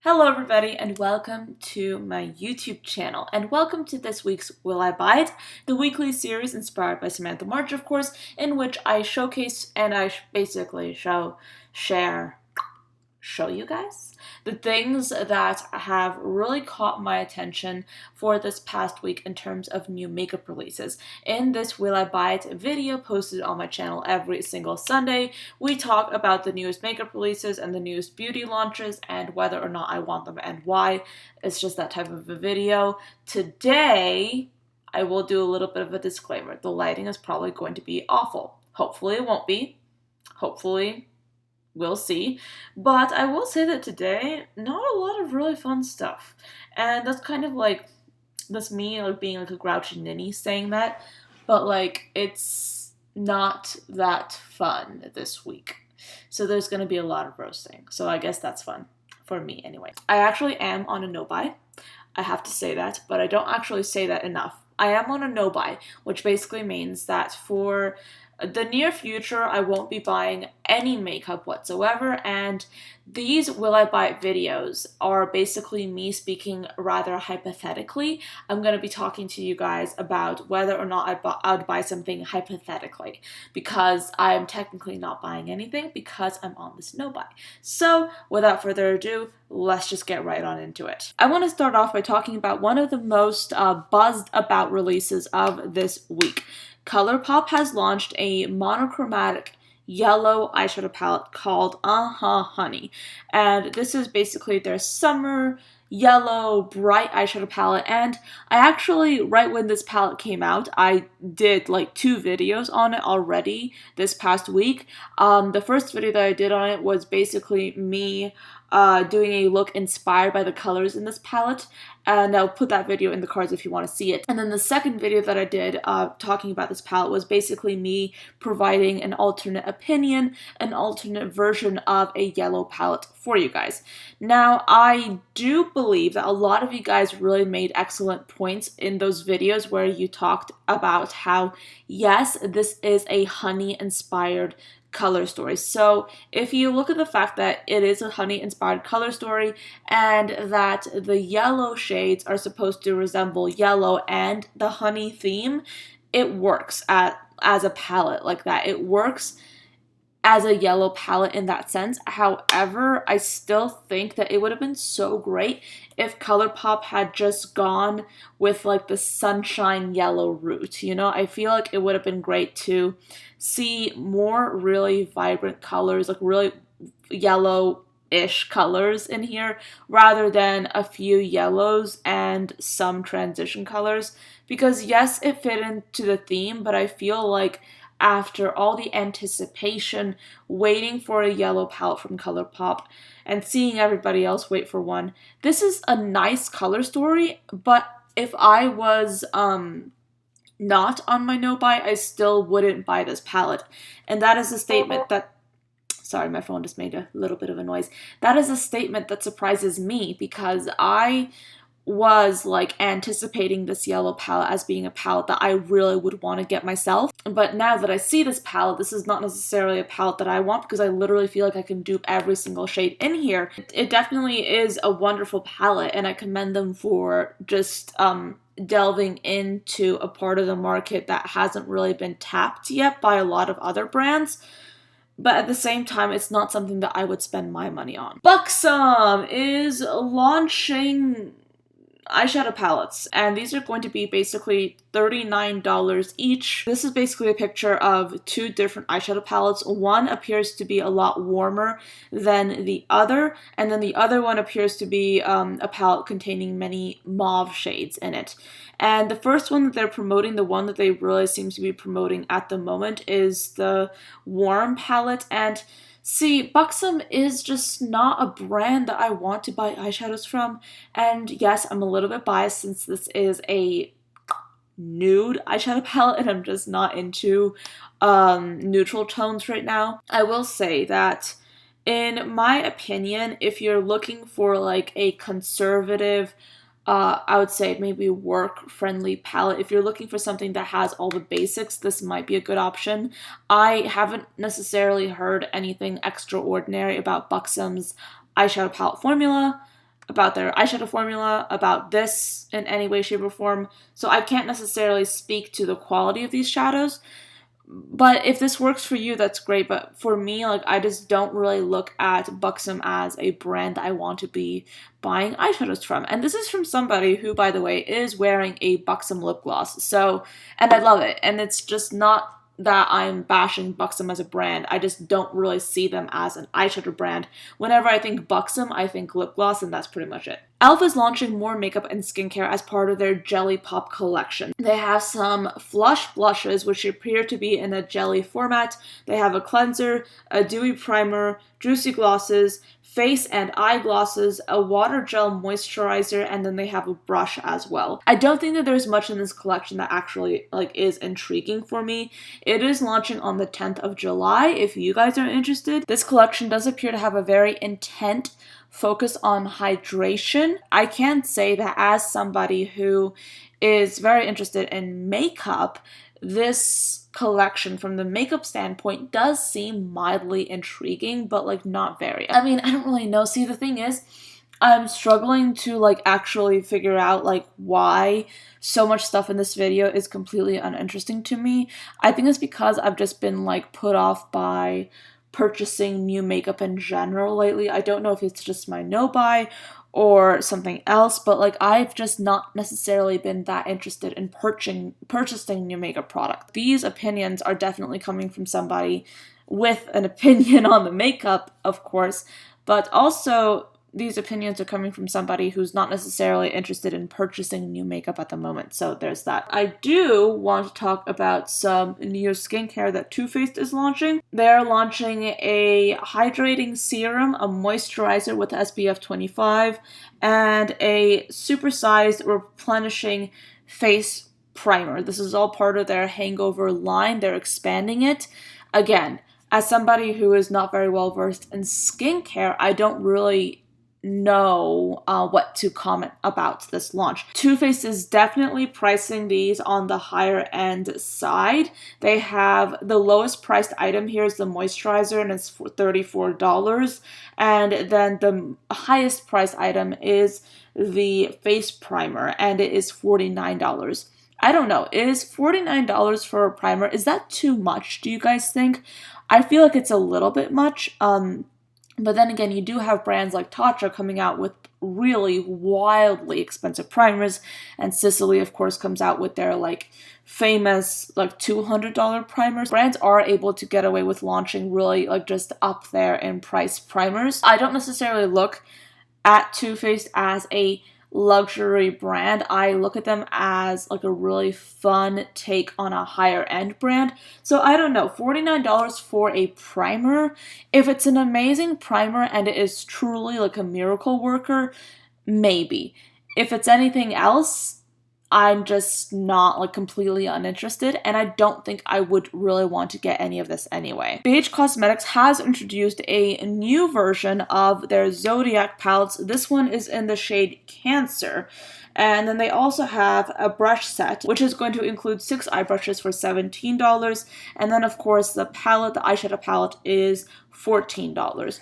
Hello everybody and welcome to my YouTube channel and welcome to this week's Will I Buy It, the weekly series inspired by Samantha March, of course, in which I showcase and I basically show you guys the things that have really caught my attention for this past week in terms of new makeup releases. In this Will I Buy It video posted on my channel every single Sunday, we talk about the newest makeup releases and the newest beauty launches and whether or not I want them and why. It's just that type of a video. Today, I will do a little bit of a disclaimer. The lighting is probably going to be awful. Hopefully it won't be. Hopefully we'll see. But I will say that today, not a lot of really fun stuff. And that's kind of like, that's me like being like a grouchy ninny saying that. But like, it's not that fun this week. So there's going to be a lot of roasting. So I guess that's fun. For me anyway. I actually am on a no-buy. I have to say that. But I don't actually say that enough. I am on a no-buy, which basically means that for the near future, I won't be buying any makeup whatsoever, and these Will I Buy It videos are basically me speaking rather hypothetically. I'm going to be talking to you guys about whether or not I would buy something hypothetically, because I'm technically not buying anything because I'm on this no-buy. So, without further ado, let's just get right on into it. I want to start off by talking about one of the most buzzed about releases of this week. Colourpop has launched a monochromatic yellow eyeshadow palette called AHA Honey, and this is basically their summer yellow bright eyeshadow palette. And I actually, right when this palette came out, I did like 2 videos on it already this past week. The first video that I did on it was basically me doing a look inspired by the colors in this palette, and I'll put that video in the cards if you want to see it. And then the second video that I did talking about this palette was basically me providing an alternate opinion, an alternate version of a yellow palette for you guys. Now, I do believe that a lot of you guys really made excellent points in those videos where you talked about how, yes, this is a honey-inspired color story. So if you look at the fact that it is a honey inspired color story and that the yellow shades are supposed to resemble yellow and the honey theme, it works as a palette like that. It works as a yellow palette in that sense. However, I still think that it would have been so great if Colourpop had just gone with like the sunshine yellow route. You know, I feel like it would have been great to see more really vibrant colors, like really yellow-ish colors in here, rather than a few yellows and some transition colors. Because yes, it fit into the theme, but I feel like after all the anticipation, waiting for a yellow palette from Colourpop, and seeing everybody else wait for one, this is a nice color story, but if I was not on my no-buy, I still wouldn't buy this palette. And that is a statement that, sorry, my phone just made a little bit of a noise. That is a statement that surprises me because I was like anticipating this yellow palette as being a palette that I really would want to get myself. But now that I see this palette, this is not necessarily a palette that I want because I literally feel like I can dupe every single shade in here. It definitely is a wonderful palette, and I commend them for just delving into a part of the market that hasn't really been tapped yet by a lot of other brands. But at the same time, it's not something that I would spend my money on. Buxom is launching eyeshadow palettes, and these are going to be basically $39 each. This is basically a picture of 2 different eyeshadow palettes. One appears to be a lot warmer than the other, and then the other one appears to be a palette containing many mauve shades in it. And the first one that they're promoting, the one that they really seem to be promoting at the moment, is the warm palette. And see, Buxom is just not a brand that I want to buy eyeshadows from. And yes, I'm a little bit biased since this is a nude eyeshadow palette and I'm just not into neutral tones right now. I will say that in my opinion, if you're looking for like a conservative, I would say maybe work-friendly palette. If you're looking for something that has all the basics, this might be a good option. I haven't necessarily heard anything extraordinary about Buxom's eyeshadow palette formula. about their eyeshadow formula, about this in any way, shape, or form, so I can't necessarily speak to the quality of these shadows. But if this works for you, that's great. But for me, like, I just don't really look at Buxom as a brand that I want to be buying eyeshadows from. And this is from somebody who, by the way, is wearing a Buxom lip gloss. So, and I love it. And it's just not that I'm bashing Buxom as a brand. I just don't really see them as an eyeshadow brand. Whenever I think Buxom, I think lip gloss, and that's pretty much it. Alfa is launching more makeup and skincare as part of their Jelly Pop collection. They have some Flush blushes, which appear to be in a jelly format. They have a cleanser, a dewy primer, juicy glosses, face and eye glosses, a water gel moisturizer, and then they have a brush as well. I don't think that there's much in this collection that actually is intriguing for me. It is launching on the 10th of July if you guys are interested. This collection does appear to have a very intent focus on hydration. I can say that as somebody who is very interested in makeup, this collection from the makeup standpoint does seem mildly intriguing, but not very. I mean, I don't really know. See, the thing is, I'm struggling to actually figure out why so much stuff in this video is completely uninteresting to me. I think it's because I've just been put off by purchasing new makeup in general lately. I don't know if it's just my no buy or something else, but I've just not necessarily been that interested in purchasing new makeup product. These opinions are definitely coming from somebody with an opinion on the makeup, of course, but also these opinions are coming from somebody who's not necessarily interested in purchasing new makeup at the moment, so there's that. I do want to talk about some new skincare that Too Faced is launching. They're launching a hydrating serum, a moisturizer with SPF 25, and a supersized replenishing face primer. This is all part of their hangover line. They're expanding it. Again, as somebody who is not very well versed in skincare, I don't really know what to comment about this launch. Too Faced is definitely pricing these on the higher end side. They have the lowest priced item here is the moisturizer, and it's for $34, and then the highest priced item is the face primer, and it is $49. I don't know, is $49 for a primer, is that too much, do you guys think? I feel like it's a little bit much. But then again, you do have brands like Tatcha coming out with really wildly expensive primers, and Sicily, of course, comes out with their famous $200 primers. Brands are able to get away with launching really just up there in price primers. I don't necessarily look at Too Faced as a luxury brand. I look at them as a really fun take on a higher end brand. So I don't know, $49 for a primer. If it's an amazing primer and it is truly a miracle worker, maybe. If it's anything else, I'm just not completely uninterested, and I don't think I would really want to get any of this anyway. Indiebred Cosmetics has introduced a new version of their Zodiac palettes. This one is in the shade Cancer. And then they also have a brush set, which is going to include 6 eye brushes for $17. And then, of course, the palette, the eyeshadow palette, is $14.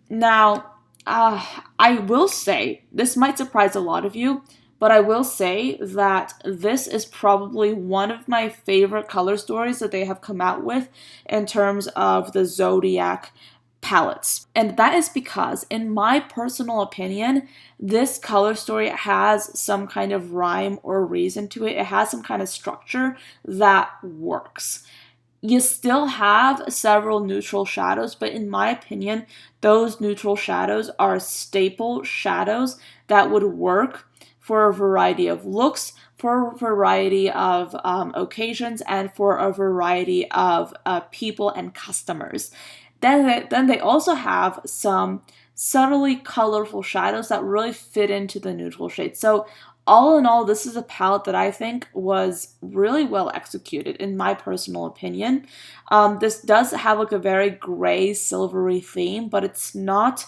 Now, I will say, this might surprise a lot of you, but I will say that this is probably one of my favorite color stories that they have come out with in terms of the Zodiac palettes. And that is because, in my personal opinion, this color story has some kind of rhyme or reason to it. It has some kind of structure that works. You still have several neutral shadows, but in my opinion, those neutral shadows are staple shadows that would work for a variety of looks, for a variety of occasions, and for a variety of people and customers. Then they also have some subtly colorful shadows that really fit into the neutral shades. So all in all, this is a palette that I think was really well executed, in my personal opinion. This does have a very gray, silvery theme, but it's not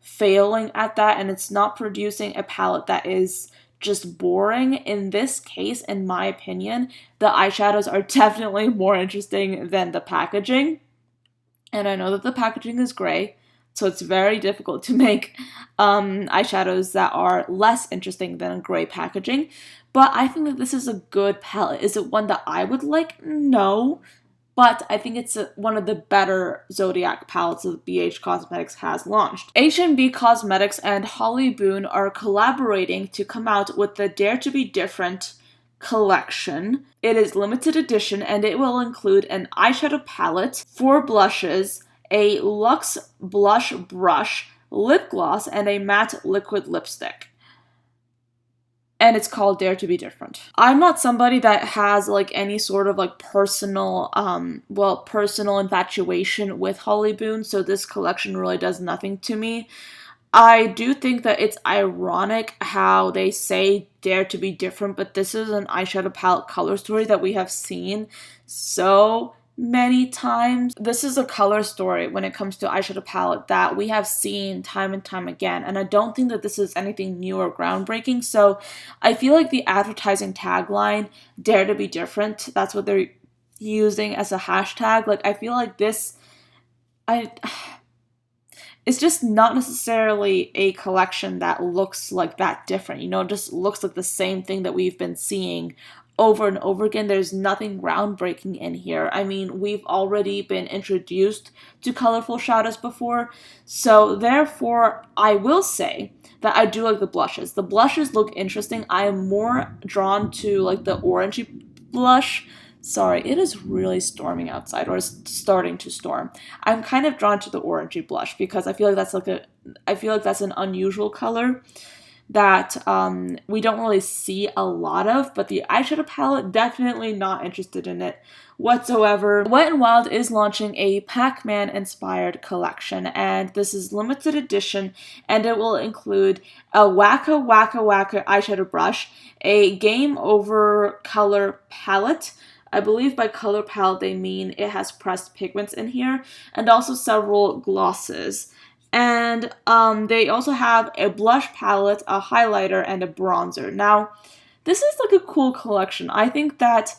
failing at that, and it's not producing a palette that is just boring. In this case, in my opinion, the eyeshadows are definitely more interesting than the packaging. And I know that the packaging is gray, So it's very difficult to make eyeshadows that are less interesting than gray packaging. But I think that this is a good palette. Is it one that I would like? No. But I think it's one of the better Zodiac palettes that BH Cosmetics has launched. H&B Cosmetics and Holly Boone are collaborating to come out with the Dare to Be Different collection. It is limited edition and it will include an eyeshadow palette, 4 blushes, a luxe blush brush, lip gloss, and a matte liquid lipstick. And it's called Dare to Be Different. I'm not somebody that has like any sort of like personal infatuation with Holly Boone, so this collection really does nothing to me. I do think that it's ironic how they say Dare to Be Different, but this is an eyeshadow palette color story that we have seen so many times. This is a color story when it comes to eyeshadow palette that we have seen time and time again, and I don't think that this is anything new or groundbreaking. So I feel like the advertising tagline, Dare to Be Different, that's what they're using as a hashtag. Like, I feel like this, it's just not necessarily a collection that looks like that different, you know, it just looks like the same thing that we've been seeing over and over again. There's nothing groundbreaking in here. I mean, we've already been introduced to colorful shadows before, so therefore I will say that I do like the blushes. The blushes look interesting. I am more drawn to like the orangey blush. Sorry, it is really storming outside, or it's starting to storm. I'm kind of drawn to the orangey blush because I feel like that's an unusual color that we don't really see a lot of, but the eyeshadow palette, definitely not interested in it whatsoever. Wet n Wild is launching a Pac-Man inspired collection, and this is limited edition, and it will include a Wacka Wacka Wacka eyeshadow brush, a Game Over color palette. I believe by color palette they mean it has pressed pigments in here, and also several glosses. And they also have a blush palette, a highlighter, and a bronzer. Now, this is like a cool collection. I think that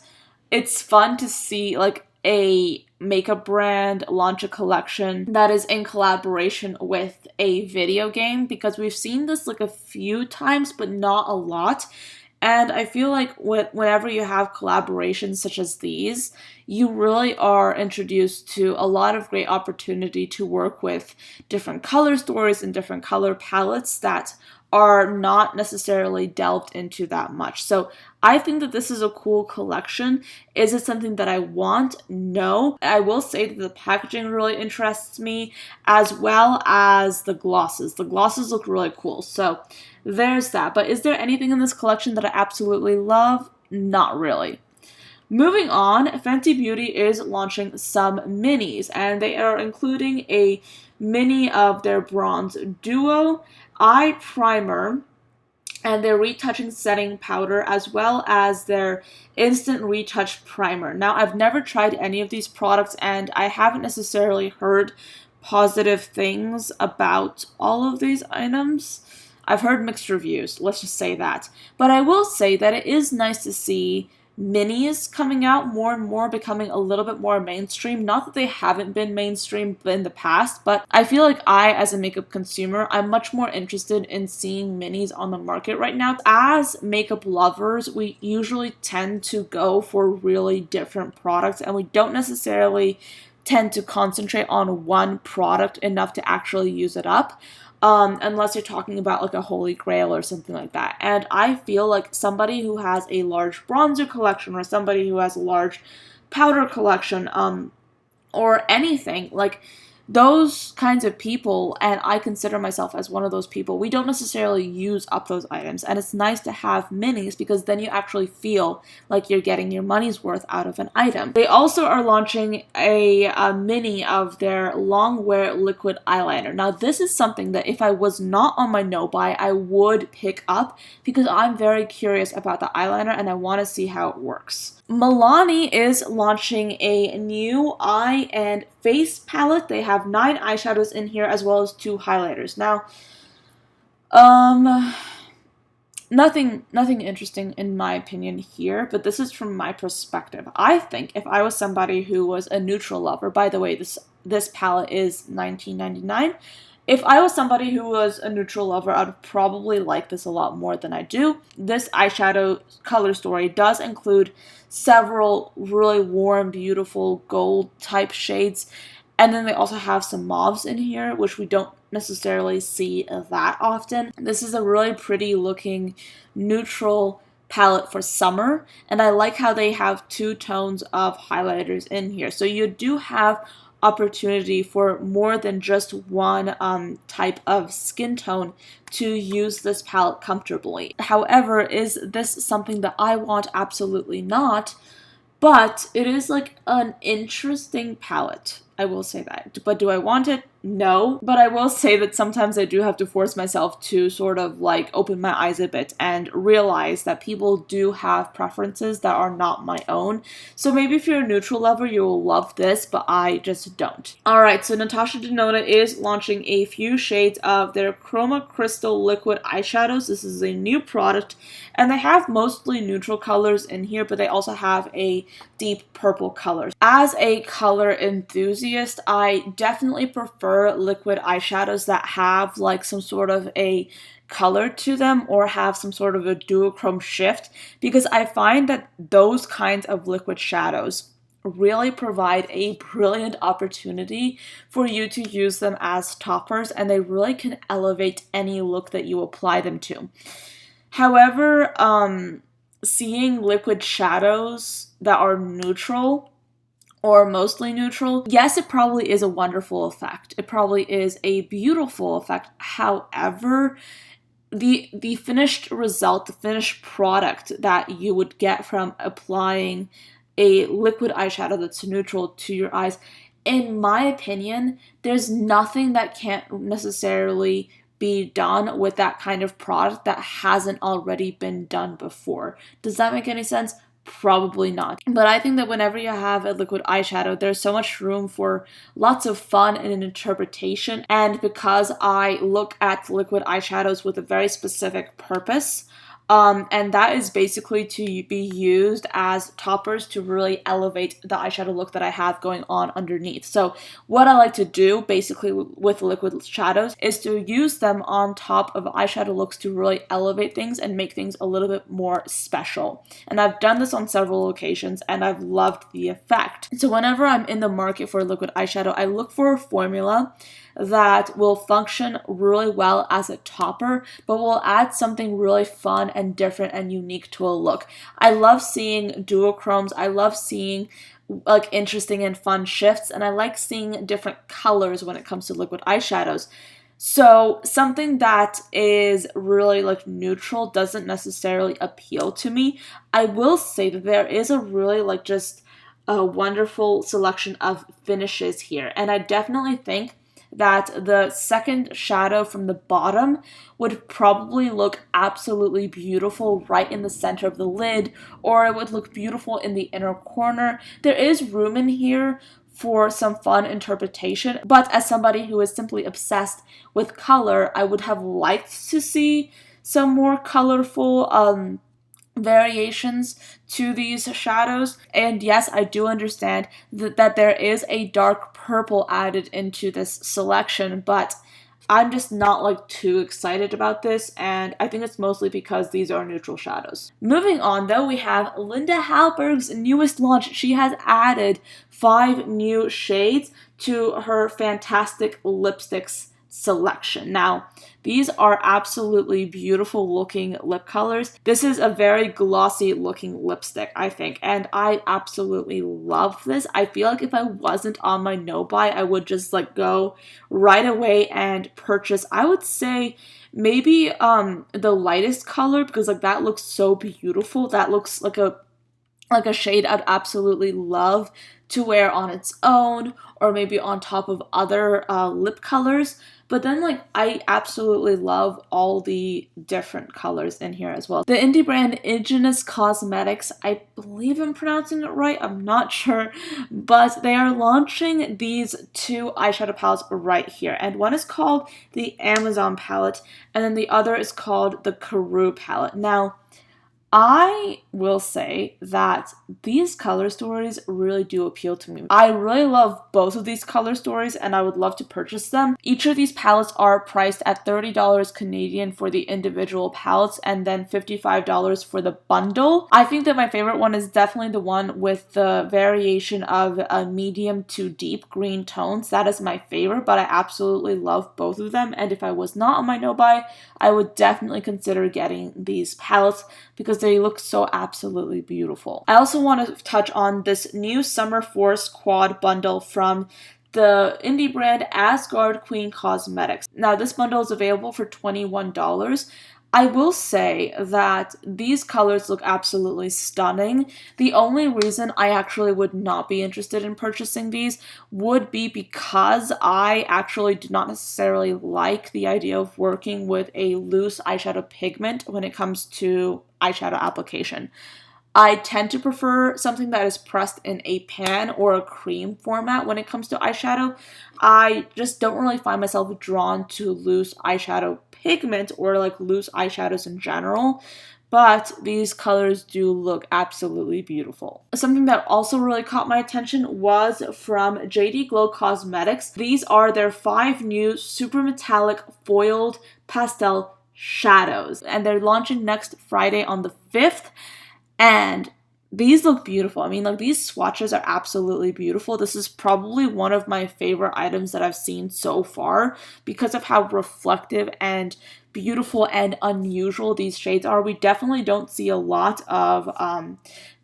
it's fun to see like a makeup brand launch a collection that is in collaboration with a video game, because we've seen this like a few times, but not a lot. And I feel like whenever you have collaborations such as these, you really are introduced to a lot of great opportunity to work with different color stories and different color palettes that are not necessarily delved into that much. So I think that this is a cool collection. Is it something that I want? No. I will say that the packaging really interests me, as well as the glosses. The glosses look really cool. So there's that. But is there anything in this collection that I absolutely love? Not really. Moving on, Fenty Beauty is launching some minis, and they are including a mini of their Bronze Duo eye primer and their retouching setting powder, as well as their instant retouch primer. Now, I've never tried any of these products, and I haven't necessarily heard positive things about all of these items. I've heard mixed reviews, let's just say that. But I will say that it is nice to see minis coming out more and more, becoming a little bit more mainstream. Not that they haven't been mainstream in the past, but I feel like I, as a makeup consumer, I'm much more interested in seeing minis on the market right now. As makeup lovers, we usually tend to go for really different products, and we don't necessarily tend to concentrate on one product enough to actually use it up. Unless you're talking about like a holy grail or something like that. And I feel like somebody who has a large bronzer collection, or somebody who has a large powder collection, or anything, like those kinds of people, and I consider myself as one of those people, we don't necessarily use up those items, and it's nice to have minis because then you actually feel like you're getting your money's worth out of an item. They also are launching a mini of their long wear liquid eyeliner. Now, this is something that if I was not on my no buy, I would pick up because I'm very curious about the eyeliner and I want to see how it works. Milani is launching a new eye and face palette. They have 9 eyeshadows in here as well as 2 highlighters. Now, nothing interesting in my opinion here, but this is from my perspective. I think if I was somebody who was a neutral lover, by the way, this palette is $19.99. If I was somebody who was a neutral lover, I'd probably like this a lot more than I do. This eyeshadow color story does include several really warm, beautiful gold type shades. And then they also have some mauves in here, which we don't necessarily see that often. This is a really pretty looking neutral palette for summer, and I like how they have two tones of highlighters in here. So you do have opportunity for more than just one type of skin tone to use this palette comfortably. However, is this something that I want? Absolutely not. But it is like an interesting palette. I will say that. But do I want it? No. But I will say that sometimes I do have to force myself to sort of like open my eyes a bit and realize that people do have preferences that are not my own. So maybe if you're a neutral lover, you will love this, but I just don't. Alright, so Natasha Genoa is launching a few shades of their Chroma Crystal Liquid Eyeshadows. This is a new product, and they have mostly neutral colors in here, but they also have a deep purple color. As a color enthusiast, I definitely prefer liquid eyeshadows that have like some sort of a color to them or have some sort of a duochrome shift, because I find that those kinds of liquid shadows really provide a brilliant opportunity for you to use them as toppers, and they really can elevate any look that you apply them to. However, seeing liquid shadows that are neutral or mostly neutral, yes, it probably is a wonderful effect. It probably is a beautiful effect. However, the finished result, the finished product that you would get from applying a liquid eyeshadow that's neutral to your eyes, in my opinion, there's nothing that can't necessarily be done with that kind of product that hasn't already been done before. Does that make any sense? Probably not. But I think that whenever you have a liquid eyeshadow, there's so much room for lots of fun and interpretation. And because I look at liquid eyeshadows with a very specific purpose, and that is basically to be used as toppers to really elevate the eyeshadow look that I have going on underneath. So what I like to do basically with liquid shadows is to use them on top of eyeshadow looks to really elevate things and make things a little bit more special. And I've done this on several occasions and I've loved the effect. So whenever I'm in the market for liquid eyeshadow, I look for a formula that will function really well as a topper, but will add something really fun and different and unique to a look. I love seeing duochromes. I love seeing like interesting and fun shifts, and I like seeing different colors when it comes to liquid eyeshadows. So something that is really like neutral doesn't necessarily appeal to me. I will say that there is a really like just a wonderful selection of finishes here, and I definitely think that the second shadow from the bottom would probably look absolutely beautiful right in the center of the lid, or it would look beautiful in the inner corner. There is room in here for some fun interpretation, but as somebody who is simply obsessed with color, I would have liked to see some more colorful variations to these shadows. And yes, I do understand that there is a dark purple added into this selection, but I'm just not like too excited about this, and I think it's mostly because these are neutral shadows. Moving on though, we have Linda Hallberg's newest launch. She has added 5 new shades to her fantastic lipsticks selection. Now, these are absolutely beautiful looking lip colors. This is a very glossy looking lipstick, I think, and I absolutely love this. I feel like if I wasn't on my no buy, I would just like go right away and purchase, I would say maybe the lightest color, because like that looks so beautiful. That looks like a shade I'd absolutely love to wear on its own or maybe on top of other lip colors. But then, like, I absolutely love all the different colors in here as well. The indie brand Janice Cosmetics, I believe I'm pronouncing it right, I'm not sure, but they are launching these two eyeshadow palettes right here. And one is called the Amazon palette, and then the other is called the Karoo palette. Now, I will say that these color stories really do appeal to me. I really love both of these color stories and I would love to purchase them. Each of these palettes are priced at $30 Canadian for the individual palettes and then $55 for the bundle. I think that my favorite one is definitely the one with the variation of a medium to deep green tones. That is my favorite, but I absolutely love both of them, and if I was not on my no-buy, I would definitely consider getting these palettes because they look so absolutely beautiful. I also want to touch on this new Summer Force quad bundle from the indie brand Asgard Queen Cosmetics. Now, this bundle is available for $21. I will say that these colors look absolutely stunning. The only reason I actually would not be interested in purchasing these would be because I actually do not necessarily like the idea of working with a loose eyeshadow pigment when it comes to eyeshadow application. I tend to prefer something that is pressed in a pan or a cream format when it comes to eyeshadow. I just don't really find myself drawn to loose eyeshadow pigment or like loose eyeshadows in general, but these colors do look absolutely beautiful. Something that also really caught my attention was from JD Glow Cosmetics. These are their 5 new super metallic foiled pastel shadows, and they're launching next Friday on the 5th. And these look beautiful. I mean, like, these swatches are absolutely beautiful. This is probably one of my favorite items that I've seen so far because of how reflective and beautiful and unusual these shades are. We definitely don't see a lot of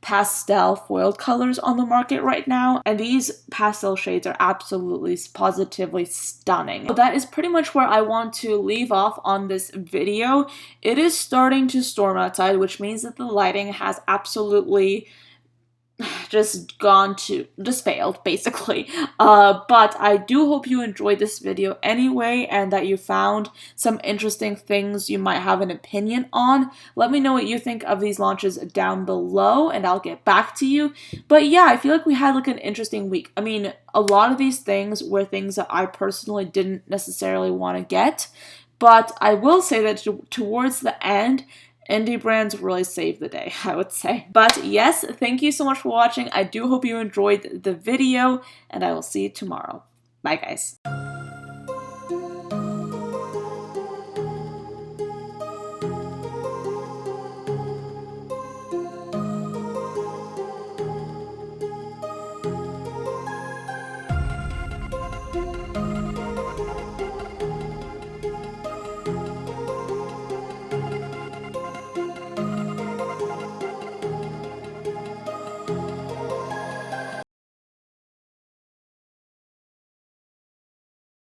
pastel foiled colors on the market right now, and these pastel shades are absolutely positively stunning. So that is pretty much where I want to leave off on this video. It is starting to storm outside, which means that the lighting has absolutely just failed basically. But I do hope you enjoyed this video anyway and that you found some interesting things you might have an opinion on. Let me know what you think of these launches down below and I'll get back to you. But yeah, I feel like we had like an interesting week. I mean, a lot of these things were things that I personally didn't necessarily want to get, but I will say that towards the end, indie brands really saved the day, I would say. But yes, thank you so much for watching. I do hope you enjoyed the video, and I will see you tomorrow. Bye, guys.